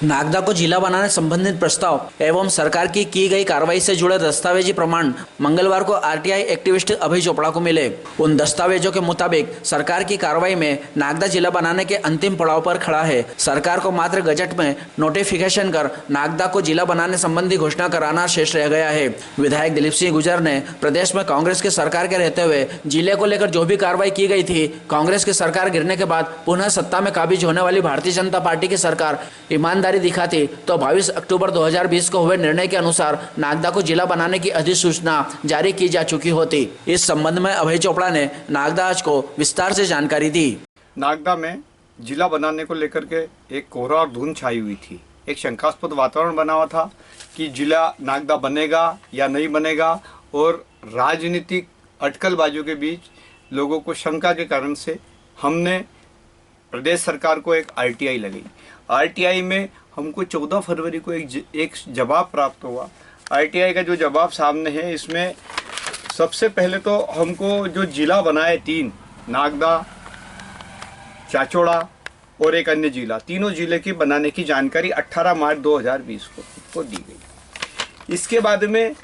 नागदा को जिला बनाने संबंधित प्रस्ताव एवं सरकार की गई कार्रवाई से जुड़े दस्तावेजी प्रमाण मंगलवार को आरटीआई एक्टिविस्ट अभय चोपड़ा को मिले। उन दस्तावेजों के मुताबिक सरकार की कार्रवाई में नागदा जिला बनाने के अंतिम पड़ाव पर खड़ा है। सरकार को मात्र गजट में नोटिफिकेशन कर नागदा को जिला बनाने संबंधी घोषणा कराना शेष रह गया है। विधायक दिलीप सिंह गुर्जर ने प्रदेश में कांग्रेस की सरकार के रहते हुए जिले को लेकर जो भी कार्रवाई की गई थी, कांग्रेस की सरकार गिरने के बाद पुनः सत्ता में काबिज होने वाली भारतीय जनता पार्टी की सरकार ईमानदारी दिखाती तो 22 अक्टूबर 2020 को हुए निर्णय के अनुसार नागदा को जिला बनाने की अधिसूचना जारी की जा चुकी होती। इस संबंध में अभय चोपड़ा ने नागदा आज को विस्तार से जानकारी दी। नागदा में जिला बनाने को लेकर के एक कोहरा और धुंध छाई हुई थी। एक शंकास्पद वातावरण बना हुआ था कि जिला नागदा बनेगा या नहीं बनेगा, और राजनीतिक अटकलबाजियों के बीच लोगों को शंका के कारण से हमने प्रदेश सरकार को एक आरटीआई लगाई। आरटीआई में हमको 14 फरवरी को एक जवाब प्राप्त हुआ। आरटीआई का जो जवाब सामने है, इसमें सबसे पहले तो हमको जो जिला बनाए 3, नागदा, चाचौड़ा और एक अन्य जिला, तीनों जिले के बनाने की जानकारी 18 मार्च 2020 को दी गई। इसके बाद में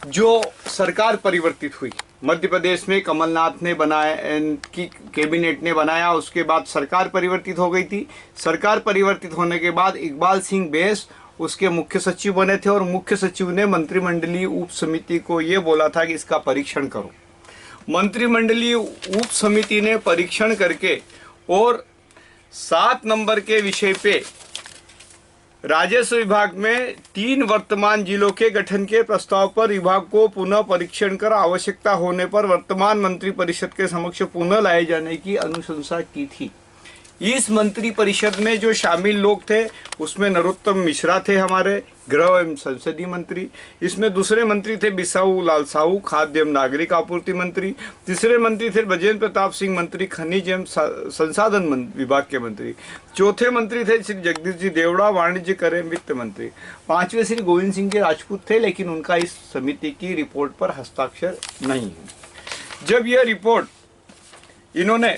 जो सरकार परिवर्तित हुई, मध्य प्रदेश में कमलनाथ ने बनाया की कैबिनेट ने बनाया, उसके बाद सरकार परिवर्तित हो गई थी। सरकार परिवर्तित होने के बाद इकबाल सिंह बैस उसके मुख्य सचिव बने थे और मुख्य सचिव ने मंत्रिमंडलीय उप समिति को ये बोला था कि इसका परीक्षण करो। मंत्रिमंडलीय उप समिति ने परीक्षण करके और 7 नंबर के विषय पे राजस्व विभाग में 3 वर्तमान जिलों के गठन के प्रस्ताव पर विभाग को पुनः परीक्षण कर आवश्यकता होने पर वर्तमान मंत्री परिषद के समक्ष पुनः लाए जाने की अनुशंसा की थी। इस मंत्री परिषद में जो शामिल लोग थे उसमें नरोत्तम मिश्रा थे, हमारे गृह एवं संसदीय मंत्री। इसमें दूसरे मंत्री थे बिसाऊ लाल साहू, खाद्य एवं नागरिक आपूर्ति मंत्री। तीसरे मंत्री थे ब्रजेंद्र प्रताप सिंह, मंत्री खनिज एवं संसाधन विभाग के मंत्री। चौथे मंत्री थे श्री जगदीश जी देवड़ा, वाणिज्य कर एवं वित्त मंत्री। 5वें श्री गोविंद सिंह के राजपूत थे, लेकिन उनका इस समिति की रिपोर्ट पर हस्ताक्षर नहीं है। जब यह रिपोर्ट इन्होंने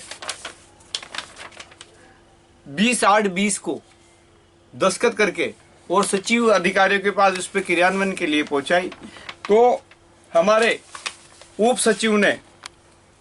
20/8/20 को दस्तखत करके और सचिव अधिकारियों के पास इस पर क्रियान्वयन के लिए पहुंचाई, तो हमारे उप सचिव ने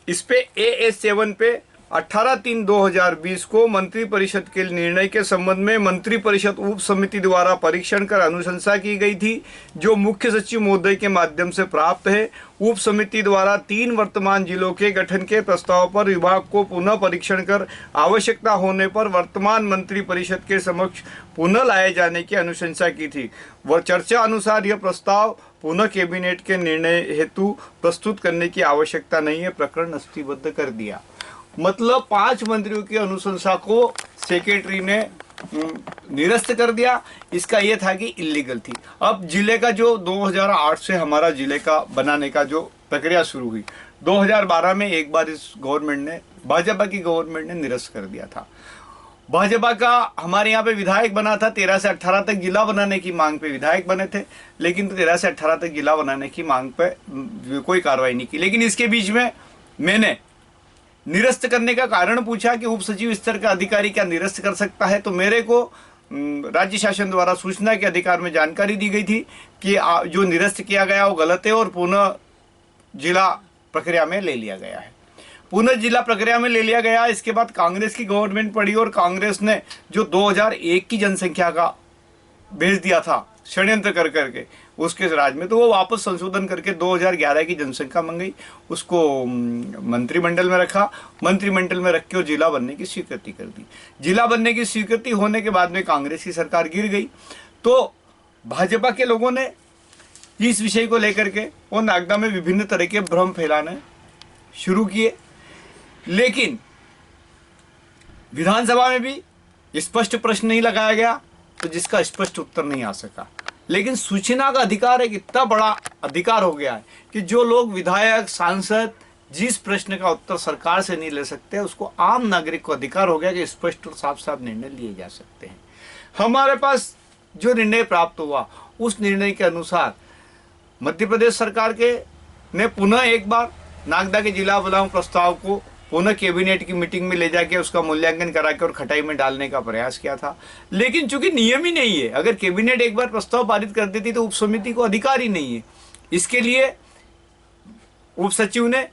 इस पे AS 7 पे 18/3/2020 को मंत्री परिषद के निर्णय के संबंध में मंत्री परिषद उप समिति द्वारा परीक्षण कर अनुशंसा की गई थी, जो मुख्य सचिव महोदय के माध्यम से प्राप्त है। उप समिति द्वारा 3 वर्तमान जिलों के गठन के प्रस्ताव पर विभाग को पुनः परीक्षण कर आवश्यकता होने पर वर्तमान मंत्री परिषद के समक्ष पुनः लाए जाने की अनुशंसा की थी। वह चर्चा अनुसार यह प्रस्ताव पुनः कैबिनेट के निर्णय हेतु प्रस्तुत करने की आवश्यकता नहीं है, प्रकरण नस्तीबद्ध कर दिया। मतलब 5 मंत्रियों की अनुशंसा को सेक्रेटरी ने निरस्त कर दिया। इसका यह था कि इलीगल थी। अब जिले का जो 2008 से हमारा जिले का बनाने का जो प्रक्रिया शुरू हुई, 2012 में एक बार इस गवर्नमेंट ने, भाजपा की गवर्नमेंट ने निरस्त कर दिया था। भाजपा का हमारे यहाँ पे विधायक बना था, 13 से 18 तक जिला बनाने की मांग पे विधायक बने थे, लेकिन 13 से 18 तक जिला बनाने की मांग पे कोई कार्रवाई नहीं की। लेकिन इसके बीच में मैंने निरस्त करने का कारण पूछा कि उप सचिव स्तर का अधिकारी क्या निरस्त कर सकता है, तो मेरे को राज्य शासन द्वारा सूचना के अधिकार में जानकारी दी गई थी कि जो निरस्त किया गया वो गलत है और पुनः जिला प्रक्रिया में ले लिया गया है। पुनः जिला प्रक्रिया में ले लिया गया। इसके बाद कांग्रेस की गवर्नमेंट पड़ी और कांग्रेस ने जो 2001 की जनसंख्या का भेज दिया था षड्यंत्र कर करके उसके राज में, तो वो वापस संशोधन करके 2011 की जनसंख्या मंगाई, उसको मंत्रिमंडल में रखा, मंत्रिमंडल में रख के और जिला बनने की स्वीकृति कर दी। जिला बनने की स्वीकृति होने के बाद में कांग्रेस की सरकार गिर गई, तो भाजपा के लोगों ने इस विषय को लेकर के और नागदा में विभिन्न तरह के भ्रम फैलाने शुरू किए। लेकिन विधानसभा में भी स्पष्ट प्रश्न नहीं लगाया गया, तो जिसका स्पष्ट उत्तर नहीं आ सका। लेकिन सूचना का अधिकार एक इतना बड़ा अधिकार हो गया है कि जो लोग विधायक, सांसद जिस प्रश्न का उत्तर सरकार से नहीं ले सकते, उसको आम नागरिक को अधिकार हो गया कि स्पष्ट और साफ साफ निर्णय लिए जा सकते हैं। हमारे पास जो निर्णय प्राप्त हुआ, उस निर्णय के अनुसार मध्य प्रदेश सरकार के ने पुनः एक बार नागदा के जिला बनाओ प्रस्ताव को पुनः कैबिनेट की मीटिंग में ले जाके उसका मूल्यांकन करा के और खटाई में डालने का प्रयास किया था। लेकिन चूंकि नियम ही नहीं है, अगर कैबिनेट एक बार प्रस्ताव पारित कर देती तो उप समिति को अधिकार ही नहीं है। इसके लिए उप सचिव ने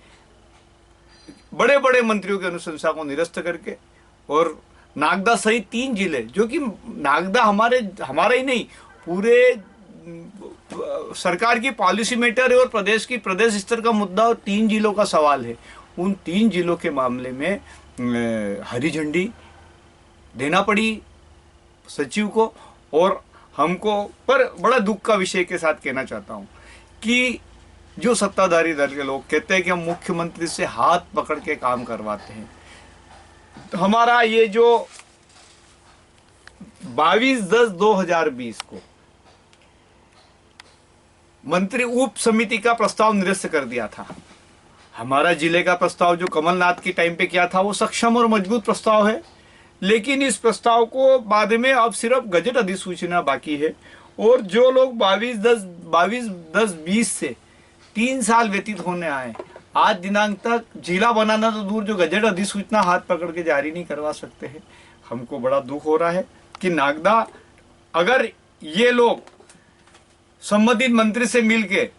बड़े बड़े मंत्रियों की अनुशंसा को निरस्त करके और नागदा सहित 3 जिले, जो कि नागदा हमारा ही नहीं, पूरे सरकार की पॉलिसी मेटर है और प्रदेश स्तर का मुद्दा और 3 जिलों का सवाल है। उन 3 जिलों के मामले में हरी झंडी देना पड़ी सचिव को। और हमको पर बड़ा दुख का विषय के साथ कहना चाहता हूं कि जो सत्ताधारी दल के लोग कहते हैं कि हम मुख्यमंत्री से हाथ पकड़ के काम करवाते हैं। हमारा ये जो 22/10/2020 को मंत्री उप समिति का प्रस्ताव निरस्त कर दिया था। हमारा जिले का प्रस्ताव जो कमलनाथ के टाइम पे किया था वो सक्षम और मजबूत प्रस्ताव है, लेकिन इस प्रस्ताव को बाद में अब सिर्फ गजट अधिसूचना बाकी है। और जो लोग 22/10/20 से 3 साल व्यतीत होने आए, आज दिनांक तक जिला बनाना तो दूर, जो गजट अधिसूचना हाथ पकड़ के जारी नहीं करवा सकते हैं। हमको बड़ा दुख हो रहा है कि नागदा, अगर ये लोग संबंधित मंत्री से मिलके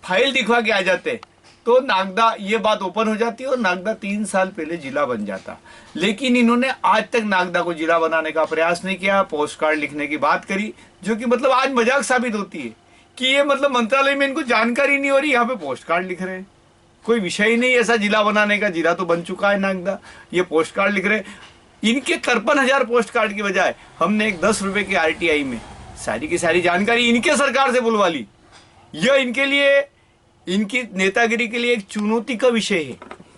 फाइल दिखवा के आ जाते तो नागदा ये बात ओपन हो जाती और नागदा 3 साल पहले जिला बन जाता। लेकिन इन्होंने आज तक नागदा को जिला बनाने का प्रयास नहीं किया। पोस्ट कार्ड लिखने की बात करी, जो कि मतलब आज मजाक साबित होती है कि ये मतलब मंत्रालय में इनको जानकारी नहीं हो रही, यहाँ पे पोस्ट कार्ड लिख रहे हैं। कोई विषय ही नहीं ऐसा जिला बनाने का, जिला तो बन चुका है नागदा, ये पोस्ट कार्ड लिख रहे। इनके 53,000 पोस्ट कार्ड की बजाय हमने एक 10 रुपए की RTI में सारी की सारी जानकारी इनके सरकार से बुलवा ली। यह इनके लिए, इनकी नेतागिरी के लिए एक चुनौती का विषय है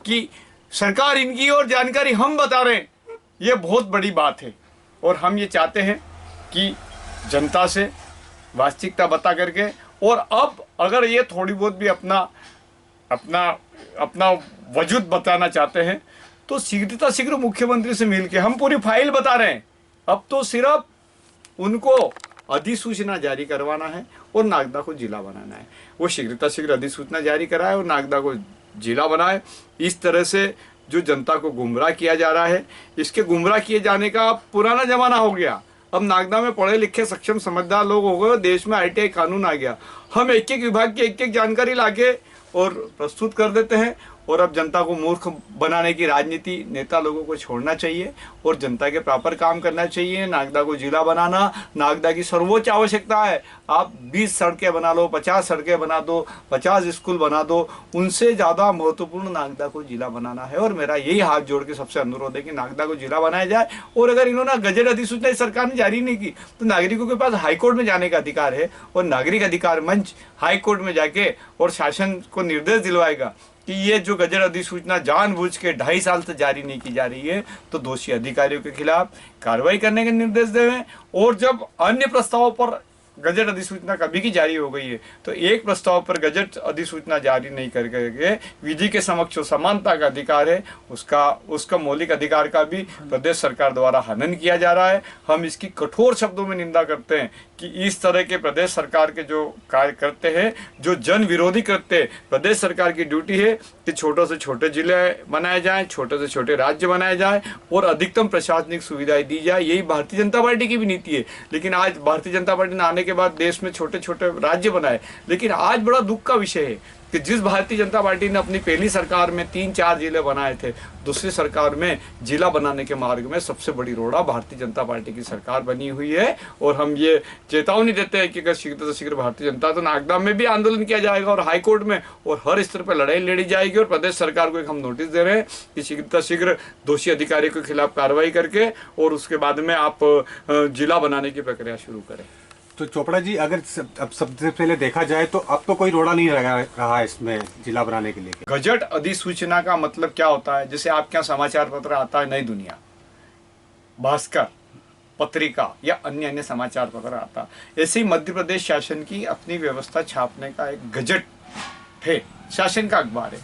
कि सरकार इनकी और जानकारी हम बता रहे हैं। यह बहुत बड़ी बात है और हम ये चाहते हैं कि जनता से वास्तविकता बता करके, और अब अगर ये थोड़ी बहुत भी अपना वजूद बताना चाहते हैं तो शीघ्र मुख्यमंत्री से मिलके, हम पूरी फाइल बता रहे हैं, अब तो सिर्फ उनको अधिसूचना जारी करवाना है और नागदा को जिला बनाना है। वो शीघ्र अधिसूचना जारी कराए और नागदा को जिला बनाए। इस तरह से जो जनता को गुमराह किया जा रहा है, इसके गुमराह किए जाने का पुराना जमाना हो गया। अब नागदा में पढ़े लिखे सक्षम समझदार लोग हो गए, देश में RTI कानून आ गया। हम एक एक विभाग की एक एक जानकारी लाके और प्रस्तुत कर देते हैं। और अब जनता को मूर्ख बनाने की राजनीति नेता लोगों को छोड़ना चाहिए और जनता के प्रॉपर काम करना चाहिए। नागदा को जिला बनाना नागदा की सर्वोच्च आवश्यकता है। आप 20 सड़कें बना लो, 50 सड़कें बना दो, 50 स्कूल बना दो, उनसे ज़्यादा महत्वपूर्ण नागदा को जिला बनाना है। और मेरा यही हाथ जोड़ के सबसे अनुरोध है कि नागदा को जिला बनाया जाए। और अगर इन्होंने गजट अधिसूचना सरकार ने जारी नहीं की तो नागरिकों के पास हाईकोर्ट में जाने का अधिकार है और नागरिक अधिकार मंच हाईकोर्ट में जाके और शासन को निर्देश दिलवाएगा कि ये जो गजट अधिसूचना जानबूझ के 2.5 साल से जारी नहीं की जा रही है तो दोषी अधिकारियों के खिलाफ कार्रवाई करने के निर्देश देवें। और जब अन्य प्रस्तावों पर गजट अधिसूचना कभी की जारी हो गई है तो एक प्रस्ताव पर गजट अधिसूचना जारी नहीं करके विधि के समक्ष जो समानता का अधिकार है उसका मौलिक अधिकार का भी प्रदेश सरकार द्वारा हनन किया जा रहा है। हम इसकी कठोर शब्दों में निंदा करते हैं कि इस तरह के प्रदेश सरकार के जो कार्य करते हैं, जो जन विरोधी करते हैं। प्रदेश सरकार की ड्यूटी है कि छोटे से छोटे जिले बनाए जाएं, छोटे से छोटे राज्य बनाए जाएं और अधिकतम प्रशासनिक सुविधाएं दी जाए। यही भारतीय जनता पार्टी की भी नीति है। लेकिन आज भारतीय जनता पार्टी ने आने के बाद देश में छोटे छोटे राज्य बनाए। लेकिन आज बड़ा दुख का विषय है कि जिस भारतीय जनता पार्टी ने अपनी पहली सरकार में 3-4 जिले बनाए थे, दूसरी सरकार में जिला बनाने के मार्ग में सबसे बड़ी रोड़ा भारतीय जनता पार्टी की सरकार बनी हुई है। और हम ये चेतावनी देते हैं कि अगर शीघ्र से शीघ्र भारतीय जनता, तो नागदा में भी आंदोलन किया जाएगा और हाईकोर्ट में और हर स्तर पर लड़ाई लड़ी जाएगी। और प्रदेश सरकार को एक हम नोटिस दे रहे हैं कि शीघ्र दोषी अधिकारियों के खिलाफ कार्रवाई करके और उसके बाद में आप जिला बनाने की प्रक्रिया शुरू करें। तो चोपड़ा जी, अगर अब सबसे पहले देखा जाए तो अब तो कोई रोड़ा नहीं लगा रहा है इसमें जिला बनाने के लिए। गजट अधिसूचना का मतलब क्या होता है? जैसे आपके यहाँ समाचार पत्र आता है नई दुनिया, भास्कर, पत्रिका या अन्य समाचार पत्र आता, ऐसे ही मध्य प्रदेश शासन की अपनी व्यवस्था छापने का एक गजट है, शासन का अखबार है।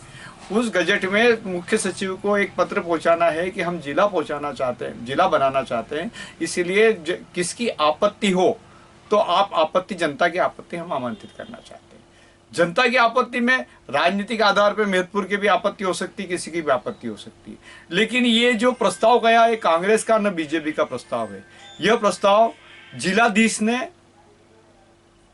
उस गजट में मुख्य सचिव को एक पत्र पहुंचाना है कि हम जिला पहुंचाना चाहते हैं, जिला बनाना चाहते हैं। इसीलिए किसकी आपत्ति हो तो आप आपत्ति, जनता की आपत्ति हम आमंत्रित करना चाहते हैं। जनता की आपत्ति में राजनीतिक आधार पर मेहतपुर की भी आपत्ति हो सकती है, किसी की भी आपत्ति हो सकती है, लेकिन ये जो प्रस्ताव गया है कांग्रेस का न बीजेपी का प्रस्ताव है। यह प्रस्ताव जिलाधीश ने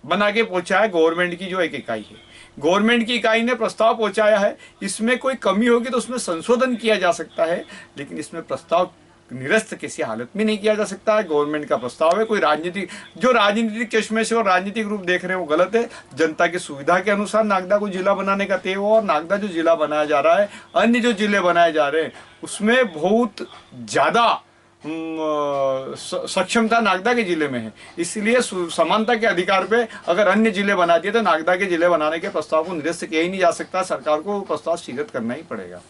बना के पहुंचा है, गवर्नमेंट की जो एक इकाई है, गवर्नमेंट की इकाई ने प्रस्ताव पहुंचाया है। इसमें कोई कमी होगी तो उसमें संशोधन किया जा सकता है, लेकिन इसमें प्रस्ताव निरस्त किसी हालत में नहीं किया जा सकता है। गवर्नमेंट का प्रस्ताव है, कोई राजनीतिक चश्मे से और राजनीतिक रूप देख रहे हैं वो गलत है। जनता की सुविधा के अनुसार नागदा को जिला बनाने का तय हुआ और नागदा जो जिला बनाया जा रहा है, अन्य जो जिले बनाए जा रहे हैं उसमें बहुत ज्यादा सक्षमता नागदा के जिले में है। इसलिए समानता के अधिकार पे अगर अन्य जिले बना दिए तो नागदा के जिले बनाने के प्रस्ताव को निरस्त किया ही नहीं जा सकता। सरकार को प्रस्ताव स्वीकृत करना ही पड़ेगा।